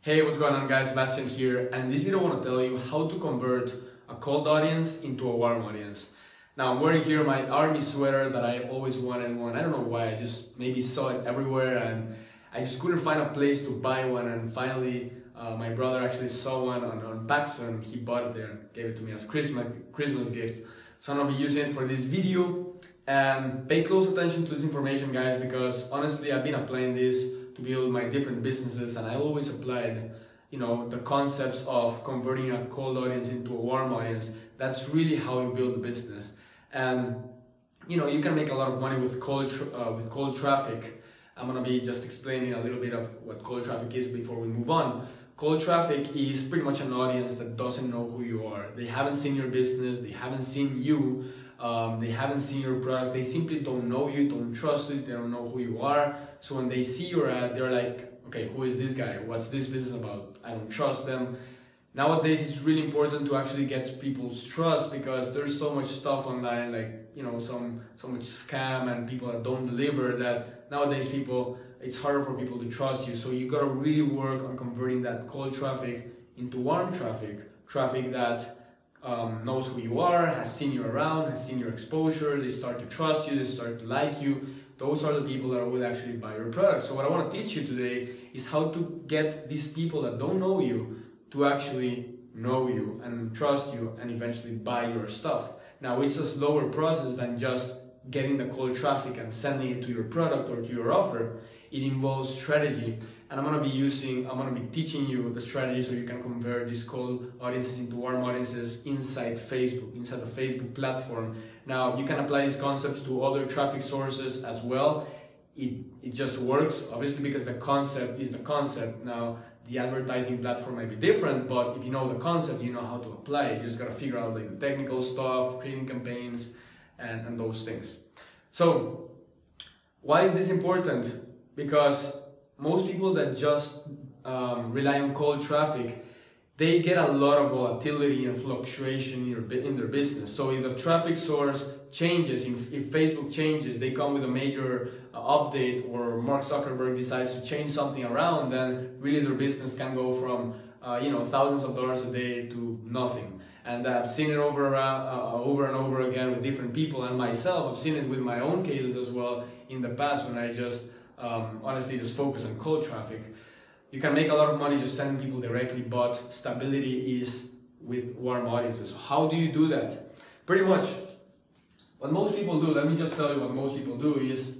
Hey, what's going on guys, Sebastian here, and in this video I want to tell you how to convert a cold audience into a warm audience. Now I'm wearing here my army sweater that I always wanted one. I don't know why, I just maybe saw it everywhere and I just couldn't find a place to buy one, and finally my brother actually saw one on PAX and he bought it there and gave it to me as Christmas gift. So I'm going to be using it for this video, and pay close attention to this information guys, because honestly I've been applying this to build my different businesses, and I always applied, the concepts of converting a cold audience into a warm audience. That's really how you build a business. And you can make a lot of money with cold traffic. I'm gonna be just explaining a little bit of what cold traffic is before we move on. Cold traffic is pretty much an audience that doesn't know who you are. They haven't seen your business, they haven't seen you, they haven't seen your product, they simply don't know you, don't trust you, they don't know who you are. So when they see your ad, they're like, okay, who is this guy? What's this business about? I don't trust them. Nowadays, it's really important to actually get people's trust, because there's so much stuff online, like, so much scam and people that don't deliver, that nowadays it's harder for people to trust you. So you gotta really work on converting that cold traffic into warm traffic that knows who you are, has seen you around, has seen your exposure, they start to trust you, they start to like you. Those are the people that will actually buy your product. So what I want to teach you today is how to get these people that don't know you to actually know you and trust you and eventually buy your stuff. Now it's a slower process than just getting the cold traffic and sending it to your product or to your offer. It involves strategy, and I'm going to be teaching you the strategy so you can convert these cold audiences into warm audiences inside Facebook, inside the Facebook platform. Now you can apply these concepts to other traffic sources as well. It just works, obviously, because the concept is the concept. Now the advertising platform might be different, but if you know the concept, you know how to apply it. You just got to figure out like the technical stuff, creating campaigns, and those things. So why is this important? Because most people that just rely on cold traffic, they get a lot of volatility and fluctuation in their business. So if the traffic source changes, if Facebook changes, they come with a major update, or Mark Zuckerberg decides to change something around, then really their business can go from thousands of dollars a day to nothing. And I've seen it over and over again with different people, and myself, I've seen it with my own cases as well in the past, when I just honestly just focus on cold traffic. You can make a lot of money just sending people directly, but stability is with warm audiences. So how do you do that? Pretty much what most people do, let me just tell you what most people do is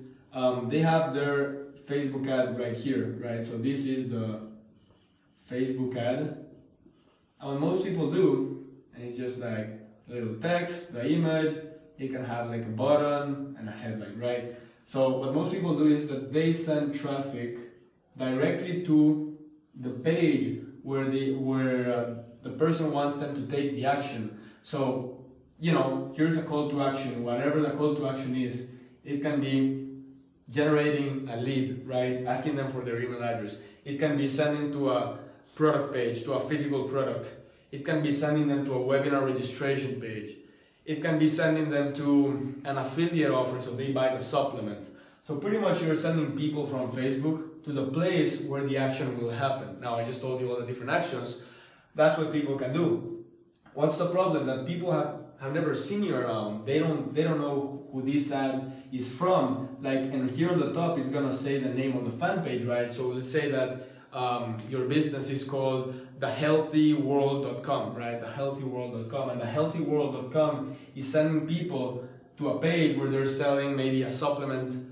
they have their Facebook ad right here, right? So this is the Facebook ad. And what most people do, and it's just like a little text, the image, it can have like a button and a headline, right? So what most people do is that they send traffic directly to the page where the person wants them to take the action. So, here's a call to action. Whatever the call to action is, it can be generating a lead, right? Asking them for their email address. It can be sending to a product page, to a physical product. It can be sending them to a webinar registration page. It can be sending them to an affiliate offer, so they buy the supplement. So pretty much you're sending people from Facebook to the place where the action will happen. Now I just told you all the different actions. That's what people can do. What's the problem? That people have never seen you around. They don't know who this ad is from. And here on the top is gonna say the name on the fan page, right? So let's say that your business is called thehealthyworld.com, right? Thehealthyworld.com, and thehealthyworld.com is sending people to a page where they're selling maybe a supplement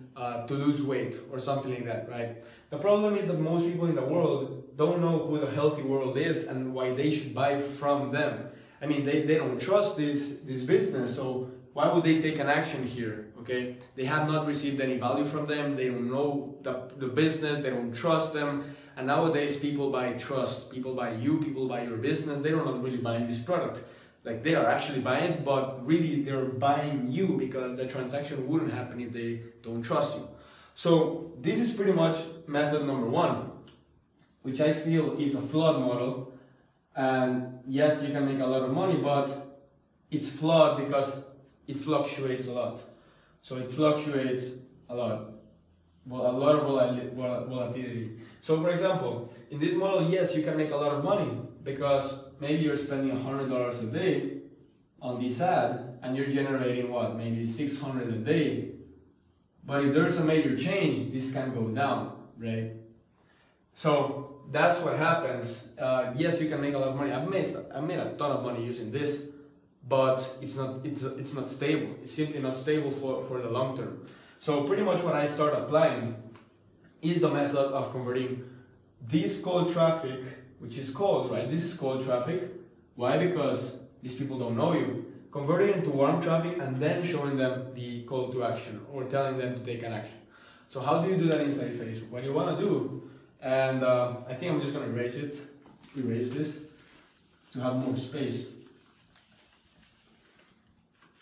to lose weight or something like that, right? The problem is that most people in the world don't know who the Healthy World is and why they should buy from them. I mean, they don't trust this business, so why would they take an action here, okay? They have not received any value from them, they don't know the business, they don't trust them. And nowadays people buy trust, people buy you, people buy your business. They're not really buying this product. Like, they are actually buying it, but really they're buying you because the transaction wouldn't happen if they don't trust you. So this is pretty much method number one, which I feel is a flawed model. And yes, you can make a lot of money, but it's flawed because it fluctuates a lot. So it fluctuates a lot. Well, a lot of volatility. So for example, in this model, yes, you can make a lot of money because maybe you're spending $100 a day on this ad and you're generating what, maybe 600 a day. But if there's a major change, this can go down, right? So that's what happens. Yes, you can make a lot of money. I've made a ton of money using this, but it's not stable. It's simply not stable for the long term. So pretty much what I start applying is the method of converting this cold traffic, which is cold, right? This is cold traffic. Why? Because these people don't know you. Convert it into warm traffic and then showing them the call to action or telling them to take an action. So how do you do that inside Facebook? What you want to do, and I think I'm just going to erase this to have more space.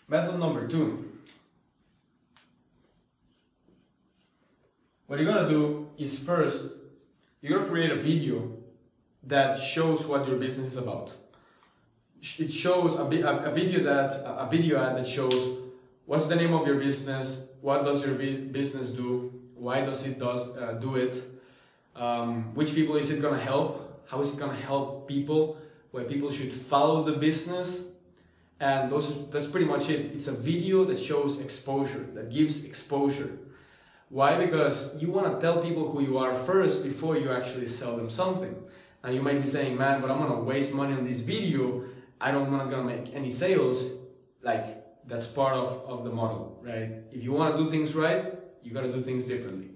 Method number 2. What you're going to do is first, you're going to create a video that shows what your business is about. It shows a video ad that shows what's the name of your business, what does your business do, why does it do it, which people is it going to help, how is it going to help people, where people should follow the business, and that's pretty much it. It's a video that shows exposure, that gives exposure. Why? Because you want to tell people who you are first before you actually sell them something. And you might be saying, man, but I'm going to waste money on this video. I'm not going to make any sales. Like, that's part of the model, right? If you want to do things right, you got to do things differently.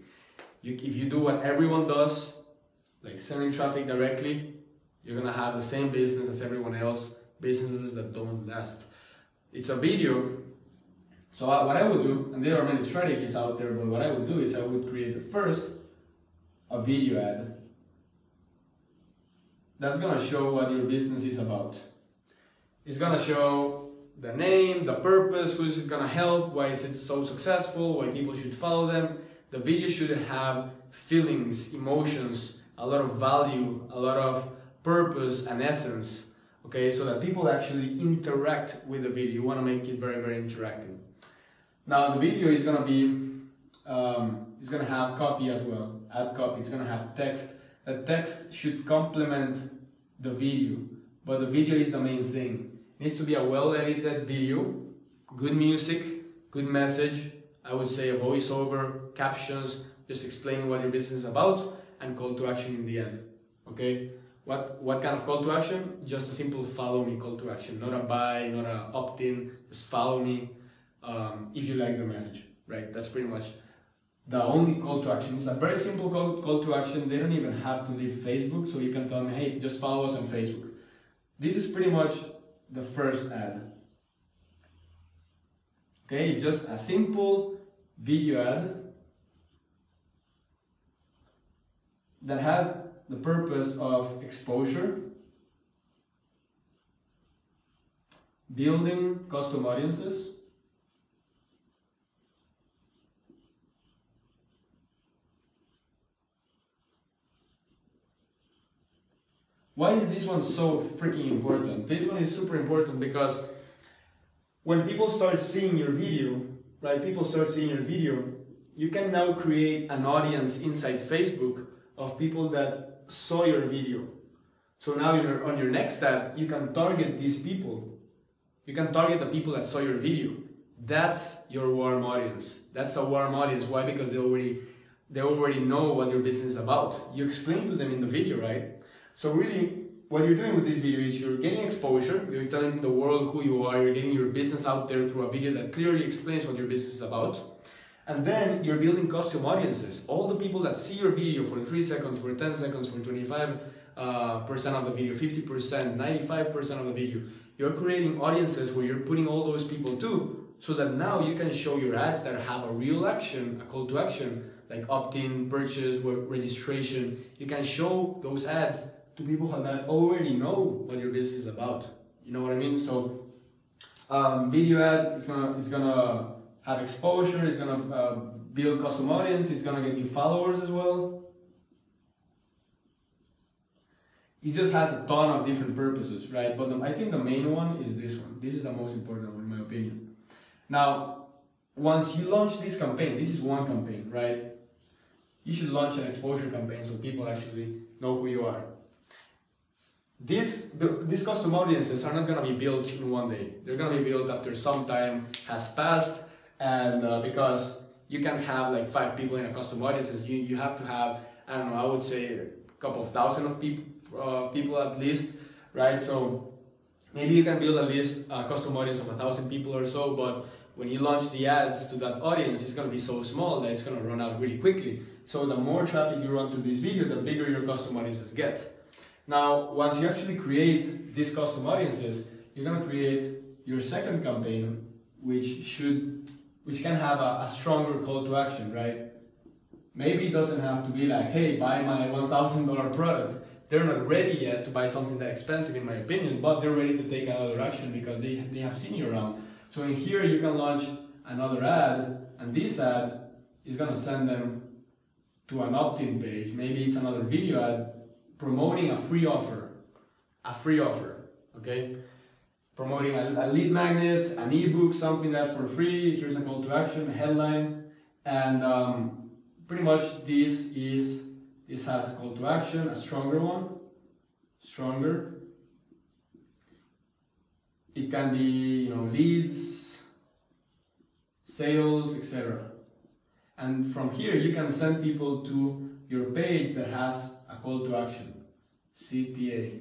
If you do what everyone does, like sending traffic directly, you're going to have the same business as everyone else, businesses that don't last. It's a video. So what I would do, and there are many strategies out there, but what I would do is I would create first a video ad that's going to show what your business is about. It's going to show the name, the purpose, who's it going to help, why is it so successful, why people should follow them. The video should have feelings, emotions, a lot of value, a lot of purpose and essence, okay, so that people actually interact with the video. You want to make it very, very interactive. Now the video is going to be, it's going to have copy as well, add copy, it's going to have text. The text should complement the video, but the video is the main thing. It needs to be a well-edited video, good music, good message, I would say a voiceover, captions, just explaining what your business is about, and call to action in the end, okay? What kind of call to action? Just a simple follow me call to action, not a buy, not a opt-in, just follow me. If you like the message, right? That's pretty much the only call to action. It's a very simple call to action. They don't even have to leave Facebook, so you can tell them, hey, just follow us on Facebook. This is pretty much the first ad. Okay, it's just a simple video ad that has the purpose of exposure, building custom audiences, why is this one so freaking important? This one is super important because when people start seeing your video, right, you can now create an audience inside Facebook of people that saw your video. So now on your next ad, you can target these people. You can target the people that saw your video. That's your warm audience. That's a warm audience. Why? Because they already know what your business is about. You explain to them in the video, right? So really, what you're doing with this video is you're getting exposure, you're telling the world who you are, you're getting your business out there through a video that clearly explains what your business is about. And then you're building custom audiences. All the people that see your video for 3 seconds, for 10 seconds, for 25% of the video, 50%, 95% of the video, you're creating audiences where you're putting all those people too, so that now you can show your ads that have a real action, a call to action, like opt-in, purchase, registration. You can show those ads to people that already know what your business is about. You know what I mean? So video ad is gonna have exposure, it's gonna build custom audience, it's gonna get you followers as well. It just has a ton of different purposes, right? But I think the main one is this one. This is the most important one in my opinion. Now, once you launch this campaign, this is one campaign, right? you should launch an exposure campaign so people actually know who you are. These custom audiences are not going to be built in one day. They're going to be built after some time has passed, and because you can't have like 5 people in a custom audiences, you have to have, I don't know, I would say a couple of thousand of people at least, right? So maybe you can build at least a custom audience of 1,000 people or so, but when you launch the ads to that audience, it's going to be so small that it's going to run out really quickly. So the more traffic you run to this video, the bigger your custom audiences get. Now, once you actually create these custom audiences, you're going to create your second campaign, which can have a stronger call to action, right? Maybe it doesn't have to be like, hey, buy my $1,000 product. They're not ready yet to buy something that expensive, in my opinion, but they're ready to take another action because they have seen you around. So in here, you can launch another ad, and this ad is going to send them to an opt-in page. Maybe it's another video ad promoting a free offer, okay? Promoting a lead magnet, an ebook, something that's for free. Here's a call to action, a headline, and pretty much this has a call to action, a stronger one, stronger. It can be, you know, leads, sales, etc. And from here, you can send people to your page that has a call to action, CTA.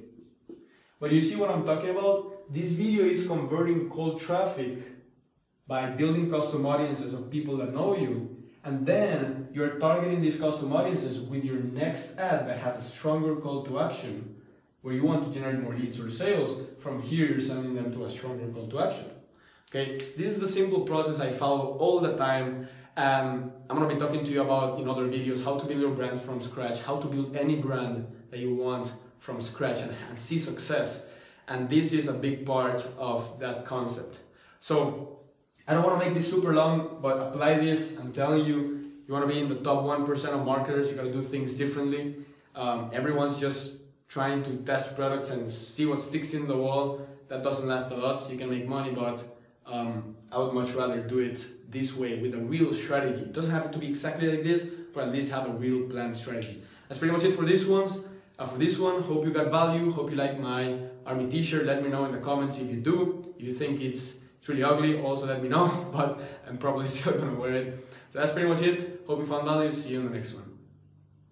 But you see what I'm talking about? This video is converting cold traffic by building custom audiences of people that know you, and then you're targeting these custom audiences with your next ad that has a stronger call to action, where you want to generate more leads or sales. From here, you're sending them to a stronger call to action. Okay, this is the simple process I follow all the time, and I'm going to be talking to you about in other videos how to build your brand from scratch, how to build any brand that you want from scratch and see success. And this is a big part of that concept. So I don't want to make this super long, but apply this. I'm telling you, you want to be in the top 1% of marketers, you got to do things differently. Everyone's just trying to test products and see what sticks in the wall. That doesn't last a lot. You can make money, but I would much rather do it this way with a real strategy. It doesn't have to be exactly like this, but at least have a real planned strategy. That's pretty much it for this one. Hope you got value. Hope you like my army t-shirt. Let me know in the comments if you do. If you think it's really ugly, also let me know, but I'm probably still gonna wear it. So that's pretty much it. Hope you found value. See you in the next one.